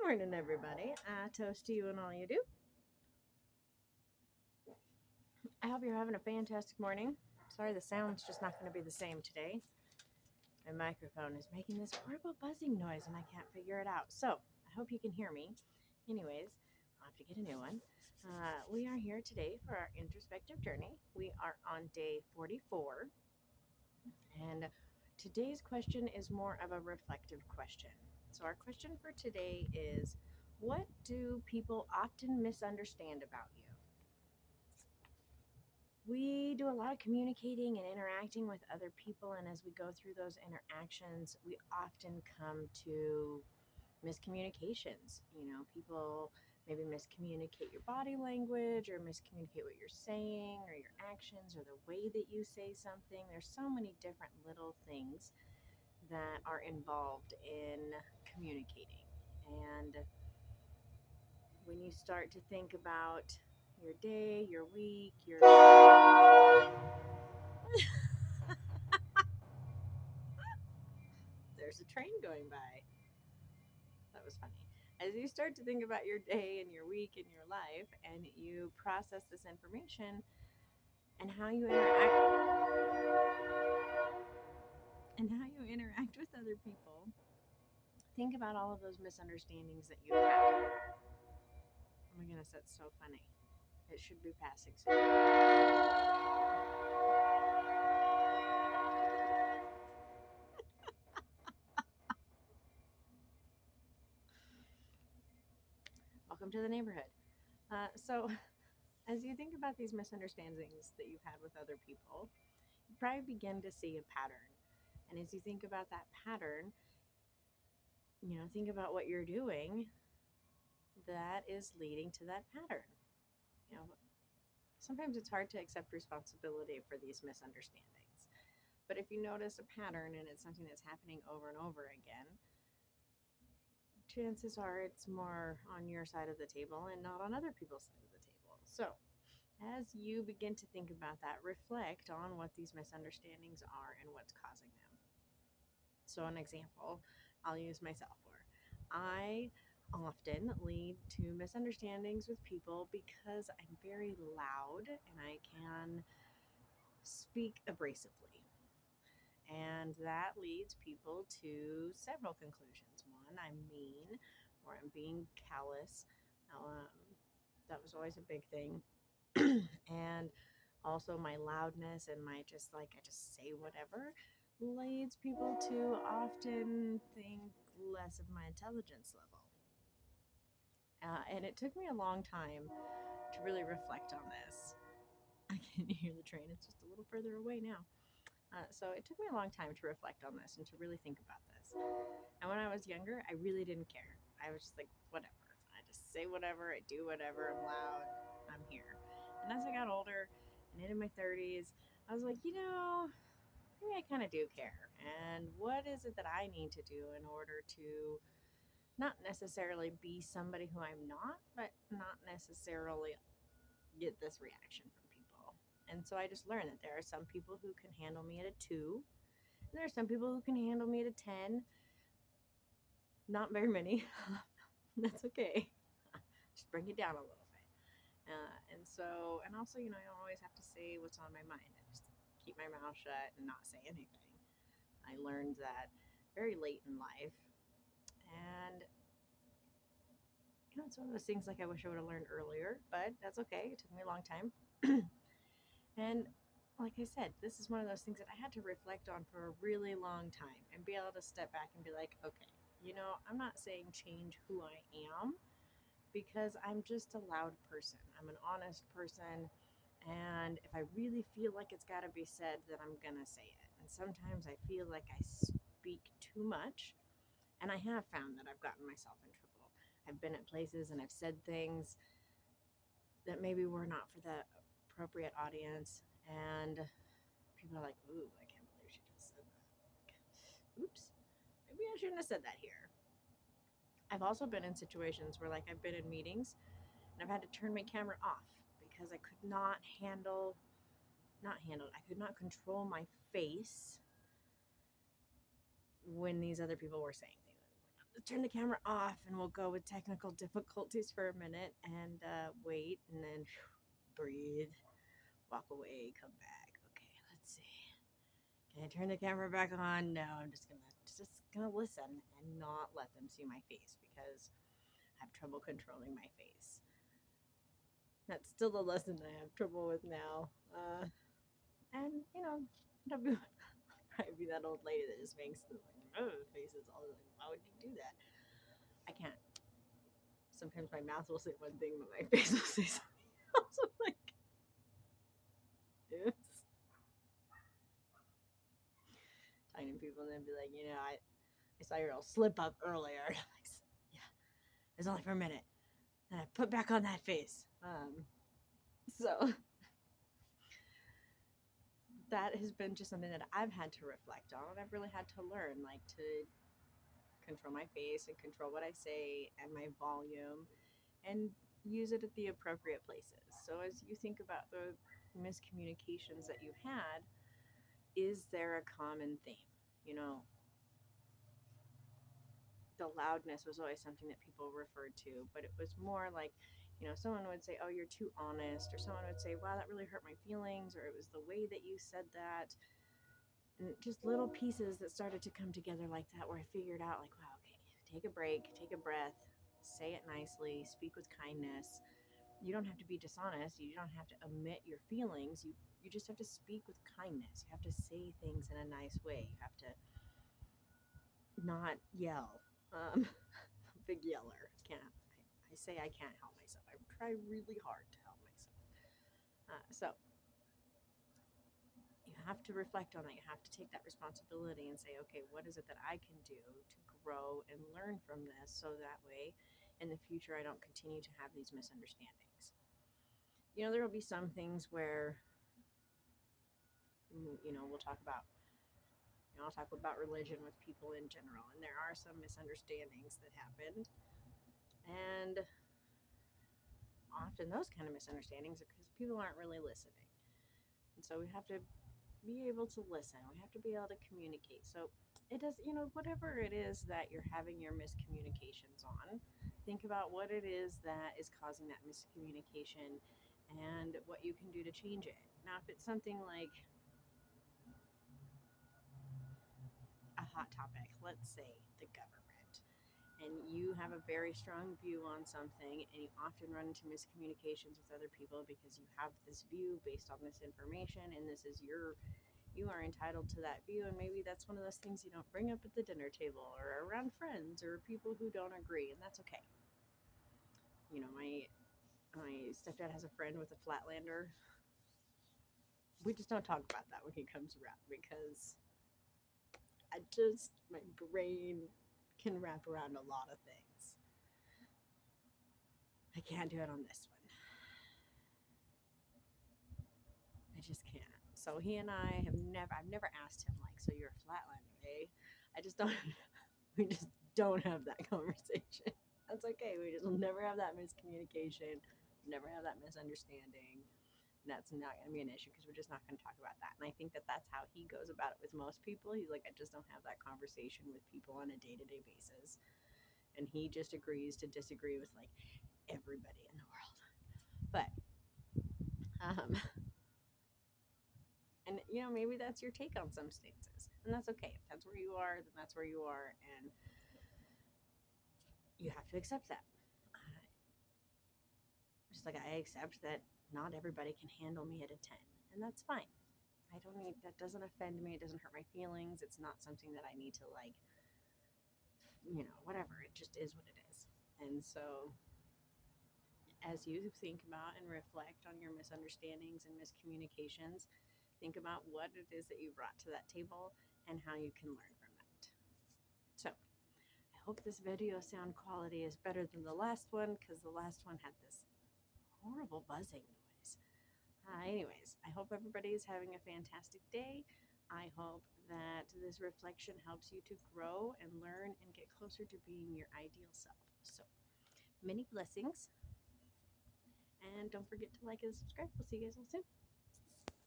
Morning, everybody. Toast to you and all you do. I hope you're having a fantastic morning. Sorry, the sound's just not going to be the same today. My microphone is making this horrible buzzing noise and I can't figure it out. So, I hope you can hear me. Anyways, I'll have to get a new one. We are here today for our introspective journey. We are on day 44. And today's question is more of a reflective question. So, our question for today is, what do people often misunderstand about you? We do a lot of communicating and interacting with other people, and as we go through those interactions, we often come to miscommunications. People maybe miscommunicate your body language or miscommunicate what you're saying or your actions or the way that you say something. There's so many different little things that are involved in communicating. And when you start to think about your day, your week, your there's a train going by. That was funny. As you start to think about your day and your week and your life, and you process this information and how you interact with other people, think about all of those misunderstandings that you have. Oh my goodness, that's so funny. It should be passing soon. Welcome to the neighborhood. So, as you think about these misunderstandings that you've had with other people, you probably begin to see a pattern. And as you think about that pattern, think about what you're doing that is leading to that pattern. You know, Sometimes it's hard to accept responsibility for these misunderstandings. But if you notice a pattern and it's something that's happening over and over again, chances are it's more on your side of the table and not on other people's side of the table. So, as you begin to think about that, reflect on what these misunderstandings are and what's causing them. So, an example I'll use myself for. I often lead to misunderstandings with people because I'm very loud and I can speak abrasively. And that leads people to several conclusions. One, I'm mean or I'm being callous. Um, that was always a big thing. And also my loudness and my I just say whatever leads people to often think less of my intelligence level. And it took me a long time to really reflect on this. I can hear the train, it's just a little further away now. So it took me a long time to reflect on this and to really think about this. And when I was younger, I really didn't care. I was just like, whatever. I just say whatever, I do whatever, I'm loud, I'm here. And as I got older and into my 30s, I was like, maybe I kind of do care. And what is it that I need to do in order to not necessarily be somebody who I'm not, but not necessarily get this reaction from people? And so I just learned that there are some people who can handle me at a 2, and there are some people who can handle me at a 10. Not very many. That's okay. Just bring it down a little bit. And also, I don't always have to say what's on my mind. I just keep my mouth shut and not say anything. I learned that very late in life. And, it's one of those things like I wish I would have learned earlier, but that's okay. It took me a long time. And like I said, this is one of those things that I had to reflect on for a really long time and be able to step back and be like, okay, I'm not saying change who I am because I'm just a loud person. I'm an honest person. And if I really feel like it's got to be said, then I'm going to say it. And sometimes I feel like I speak too much. And I have found that I've gotten myself in trouble. I've been at places and I've said things that maybe were not for the appropriate audience. And people are like, ooh, I can't believe she just said that. Like, oops, maybe I shouldn't have said that here. I've also been in situations where, like, I've been in meetings and I've had to turn my camera off because I could I could not control my face when these other people were saying things. turn the camera off and we'll go with technical difficulties for a minute and wait and then breathe, walk away, come back. Okay, let's see. Can I turn the camera back on? No, I'm just gonna listen and not let them see my face because I have trouble controlling my face. That's still the lesson I have trouble with now. And don't be probably be that old lady that just makes the faces all like, why would you do that? I can't. Sometimes my mouth will say one thing, but my face will say something else. I'm like, oops. Talking to people and then be like, I saw your little slip up earlier. Like, yeah, it's only for a minute. And I put back on that face. So that has been just something that I've had to reflect on, and I've really had to learn, like to control my face and control what I say and my volume, and use it at the appropriate places. So as you think about the miscommunications that you've had, is there a common theme? You know, the loudness was always something that people referred to, but it was more like, someone would say, "Oh, you're too honest," or someone would say, "Wow, that really hurt my feelings," or "It was the way that you said that." And just little pieces that started to come together like that, where I figured out, like, wow, okay, take a break, take a breath, say it nicely, speak with kindness. You don't have to be dishonest. You don't have to omit your feelings. You just have to speak with kindness. You have to say things in a nice way. You have to not yell. Big yeller. I say I can't help myself. I try really hard to help myself. So you have to reflect on that. You have to take that responsibility and say, okay, what is it that I can do to grow and learn from this, so that way in the future I don't continue to have these misunderstandings. There will be some things where, we'll talk about, I'll talk about religion with people in general, and there are some misunderstandings that happened. And often those kind of misunderstandings are because people aren't really listening. And so we have to be able to listen. We have to be able to communicate. So it does, whatever it is that you're having your miscommunications on, think about what it is that is causing that miscommunication and what you can do to change it. Now, if it's something like a hot topic, let's say the government, and you have a very strong view on something, and you often run into miscommunications with other people because you have this view based on this information, and you are entitled to that view, and maybe that's one of those things you don't bring up at the dinner table or around friends or people who don't agree, and that's okay. My stepdad has a friend with a flatlander. We just don't talk about that when he comes around because my brain can wrap around a lot of things. I can't do it on this one. I just can't. So he and I I've never asked him, like, so you're a flatlander, eh? I just don't, we just don't have that conversation. That's okay. We just will never have that miscommunication, never have that misunderstanding. That's not going to be an issue because we're just not going to talk about that. And I think that that's how he goes about it with most people. He's like, I just don't have that conversation with people on a day-to-day basis. And he just agrees to disagree with like everybody in the world. But um and maybe that's your take on some stances. And that's okay. If that's where you are, then that's where you are, and you have to accept that. Just like I accept that not everybody can handle me at a 10, and that's fine. That doesn't offend me. It doesn't hurt my feelings. It's not something that I need to like, whatever. It just is what it is. And so as you think about and reflect on your misunderstandings and miscommunications, think about what it is that you brought to that table and how you can learn from that. So I hope this video sound quality is better than the last one, because the last one had this horrible buzzing noise. Anyways, I hope everybody is having a fantastic day. I hope that this reflection helps you to grow and learn and get closer to being your ideal self. So, many blessings. And don't forget to like and subscribe. We'll see you guys all soon.